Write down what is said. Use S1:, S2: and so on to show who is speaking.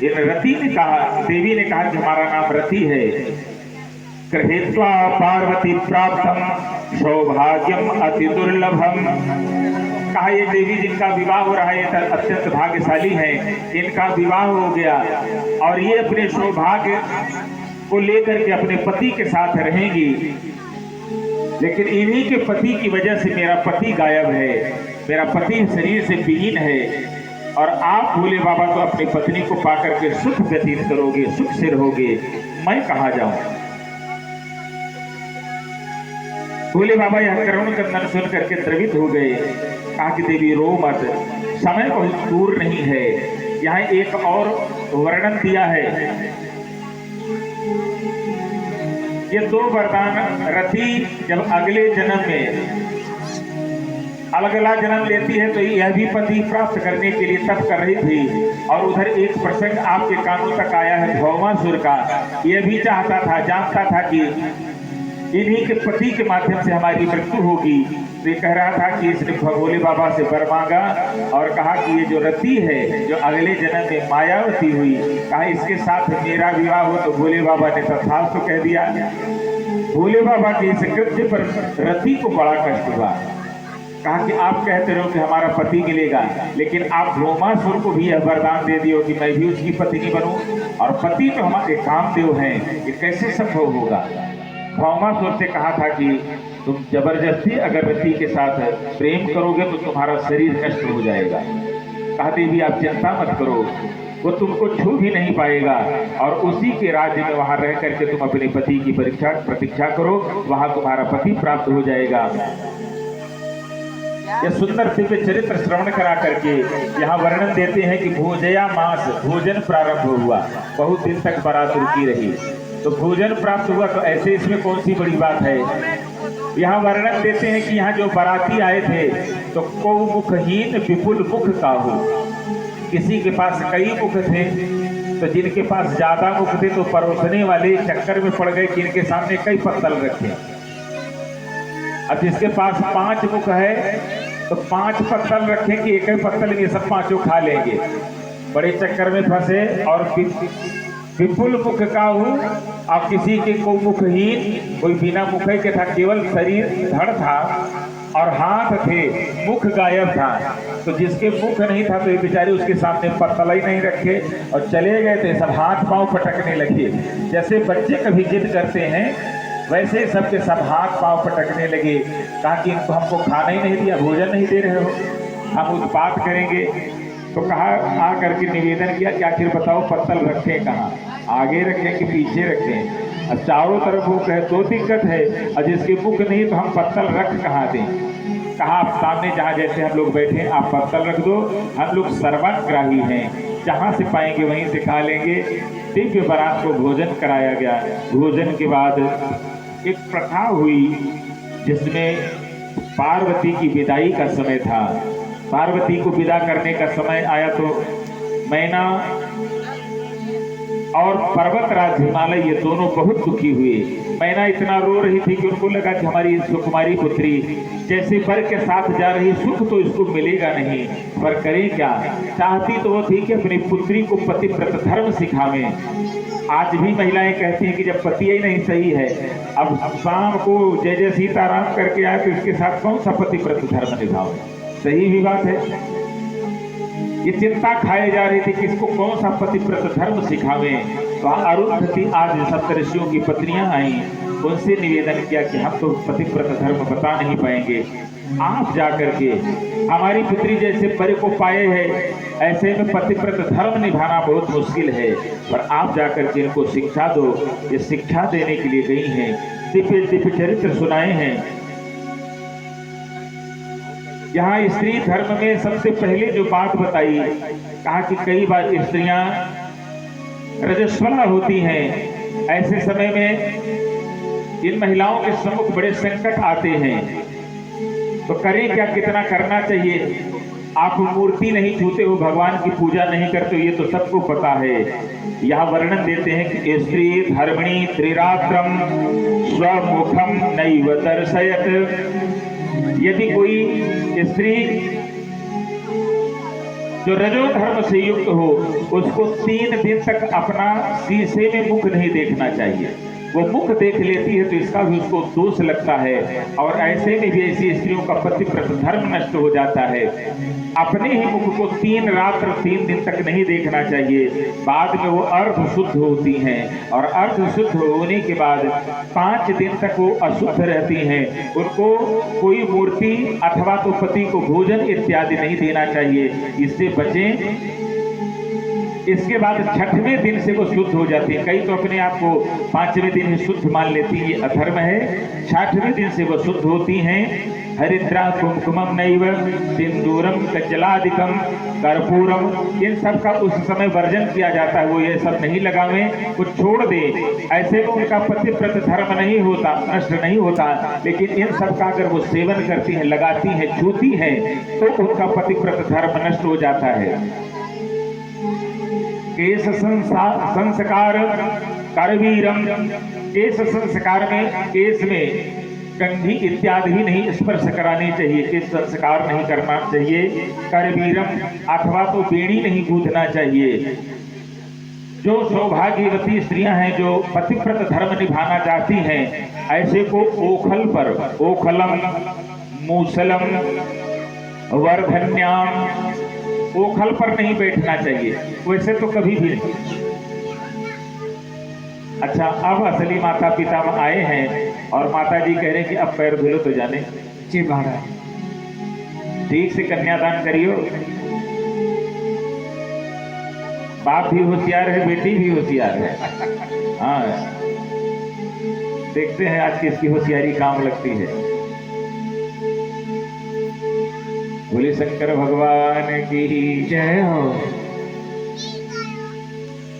S1: इन रति ने कहा, देवी ने कहा कि हमारा नाम रति है। गृहीत्वा पार्वती प्राप्तम सौभाग्यम अति दुर्लभम। कहा ये देवी जिनका विवाह हो रहा है ये अत्यंत भाग्यशाली हैं, इनका विवाह हो गया और ये अपने सौभाग्य को लेकर के अपने पति के साथ रहेंगी। लेकिन इन्हीं के पति की वजह से मेरा पति गायब है, मेरा पति शरीर से विहीन है और आप भोले बाबा तो अपनी पत्नी को पाकर के सुख व्यतीत करोगे, सुख से रहोगे, मैं कहाँ जाऊं। भोले बाबा यह करुण कंदन सुन करके द्रवित हो गए। कहा कि देवी रो मत, समय बहुत दूर नहीं है। यहाँ एक और वर्णन दिया है, ये दो वरदान रति जब अगले जन्म में अलग अलग जन्म लेती है तो यह भी पति प्राप्त करने के लिए तप कर रही थी। और उधर एक प्रसंग आपके कानों तक आया है भौमासुर का। यह भी चाहता था, जानता था कि इन्हीं के पति के माध्यम से हमारी मृत्यु होगी। तो ये कह रहा था कि इसने भोले बाबा से वर मांगा और कहा कि ये जो रति है जो अगले जन्म में मायावती हुई, कहा इसके साथ मेरा विवाह हो। तो भोले बाबा ने तथास्तु कह दिया। भोले बाबा के इस कृत्य पर रति को बड़ा कष्ट हुआ। कहा कि आप कहते रहो कि हमारा पति मिलेगा, लेकिन आप भौमासुर को भी यह वरदान दे दियो कि मैं भी उसकी पत्नी बनूं, और पति तो हमारे कामदेव हैं, ये कैसे संभव होगा। भौमासुर से कहा था कि तुम जबरदस्ती अगर रति के साथ प्रेम करोगे तो तुम्हारा शरीर नष्ट हो जाएगा। कहा देवी आप चिंता मत करो, वो तुमको छू भी नहीं पाएगा और उसी के राज्य में वहां रह करके तुम अपने पति की प्रतीक्षा करो, वहां तुम्हारा पति प्राप्त हो जाएगा। यह सुंदर दिव्य चरित्र श्रवण करा करके यहाँ वर्णन देते हैं कि भोजया मास, भोजन प्रारंभ हुआ, बहुत दिन तक बारात रुकी रही। तो भोजन प्राप्त हुआ तो ऐसे इसमें कौन सी बड़ी बात है। यहाँ वर्णन देते हैं कि यहाँ जो बाराती आए थे तो को मुखहीन विपुल मुख का हो, किसी के पास कई मुख थे, तो जिनके पास ज्यादा मुख थे तो परोसने वाले चक्कर में पड़ गए कि इनके सामने कई पत्तल रखे। अब जिसके पास 5 मुख है तो 5 पत्तल रखे कि एक ही पत्तल में सब 5 खा लेंगे। बड़े चक्कर में फंसे और विपुल मुख का हूँ। अब किसी के को मुखहीन, कोई बिना मुख के था, केवल शरीर धड़ था और हाथ थे, मुख गायब था। तो जिसके मुख नहीं था तो ये बेचारे उसके सामने पत्तल ही नहीं रखे और चले गए थे। सब हाथ पांव पटकने लगे, जैसे बच्चे कभी जिद करते हैं वैसे सबके सब हाथ पांव पटकने लगे। कहा कि इनको हमको खाना ही नहीं दिया, भोजन नहीं दे रहे हो, हम उत्पात करेंगे। तो कहा आ करके निवेदन किया कि आखिर बताओ पत्तल रखें कहाँ, आगे रखें कि पीछे रखें। अब चारों तरफ वो कहे तो दिक्कत है, और जिसके मुख नहीं तो हम पत्तल रख कहाँ दें। कहा आप सामने जहाँ जैसे हम लोग बैठे आप पत्तल रख दो, हम लोग सर्वाग्राही हैं, जहाँ से पाएंगे वहीं से खा लेंगे। दिव्य बारात को भोजन कराया गया। भोजन के बाद एक प्रथा हुई जिसमें पार्वती की विदाई का समय था। पार्वती को विदा करने का समय आया तो मैना और पर्वतराज हिमालय ये दोनों बहुत दुखी हुए। मैना इतना रो रही थी कि उनको लगा कि हमारी सुकुमारी पुत्री जैसे वर के साथ जा रही, सुख तो इसको मिलेगा नहीं, पर करें क्या। चाहती तो वो थी कि अपनी पुत्री को पतिव्रत धर्म सिखावे। आज भी महिलाएं कहती हैं कि जब पति ही नहीं सही है, अब शाम को जय जय सीताराम करके आए तो इसके साथ कौन सा पतिव्रत धर्म निभाओ। सही भी बात है। ये चिंता खाए जा रही थी कि इसको कौन सा पतिव्रत धर्म सिखावे। तो अरुंधति आज सप्तऋषियों की पत्नियां आई, उनसे निवेदन किया कि हम तो पतिव्रत धर्म बता नहीं पाएंगे, आप जाकर के हमारी पुत्री जैसे परि को पाए हैं, ऐसे में पतिव्रत धर्म निभाना बहुत मुश्किल है, पर आप जाकर के इनको शिक्षा दो। ये शिक्षा देने के लिए गई हैं, दिव्य दिव्य चरित्र सुनाए हैं। यहाँ स्त्री धर्म में सबसे पहले जो बात बताई, कहा कि कई बार स्त्रियां रजस्वला होती हैं, ऐसे समय में इन महिलाओं के सम्मुख बड़े संकट आते हैं, तो करें क्या, कितना करना चाहिए। आप मूर्ति नहीं छूते हो, भगवान की पूजा नहीं करते हो, ये तो सबको पता है। यहाँ वर्णन देते हैं कि स्त्री धर्मिणी त्रिरात्रम स्वमुखम नैव दर्शयत। यदि कोई स्त्री जो रजो धर्म से युक्त हो उसको 3 दिन तक अपना शीशे में मुख नहीं देखना चाहिए। वो मुख देख लेती है तो इसका भी उसको दोष लगता है, और ऐसे में भी ऐसी स्त्रियों का पतिव्रत धर्म नष्ट हो जाता है। अपने ही मुख को 3 रात्र 3 दिन तक नहीं देखना चाहिए। बाद में वो अर्ध शुद्ध होती हैं, और अर्ध शुद्ध होने के बाद 5 दिन तक वो अशुद्ध रहती हैं। उनको कोई मूर्ति अथवा तो पति को भोजन इत्यादि नहीं देना चाहिए, इससे बचें। इसके बाद 6वें दिन से वो शुद्ध हो जाती है। कई तो अपने आप को 5वें दिन ही शुद्ध मान लेती है, ये अधर्म है। 6वें दिन से वो शुद्ध होती हैं। हरिद्रा कुमकुमम नैव सिंदूरम कज्जलादिकम कर्पूरम, इन सब का उस समय वर्जन किया जाता है। वो ये सब नहीं लगावें, वो छोड़ दे। ऐसे में उनका पतिव्रत धर्म नहीं होता, नष्ट नहीं होता। लेकिन इन सब का अगर वो सेवन करती हैं, लगाती हैं, छूती हैं, तो उनका पतिव्रत धर्म नष्ट हो जाता है। केश संस्कार करवीरम, केश संस्कार में केश में कंघी इत्यादि ही नहीं स्पर्श करानी चाहिए, केश संस्कार नहीं करना चाहिए। करवीरम अथवा तो बेड़ी नहीं गूंथना चाहिए। जो सौभाग्यवती स्त्रियां हैं जो पतिव्रत धर्म निभाना चाहती हैं, ऐसे को ओखल पर, ओखलम मूसलम वर्धन्याम, ओखल पर नहीं बैठना चाहिए, वैसे तो कभी भी नहीं। अच्छा, अब असली माता पिता आए हैं और माता जी कह रहे हैं कि अब पैर धुलो तो जाने।
S2: जी महाराज।
S1: ठीक से कन्यादान करियो। बाप भी होशियार है, बेटी भी होशियार है। हाँ, देखते हैं आज किसकी होशियारी काम लगती है। बोले शंकर भगवान की
S2: जय हो।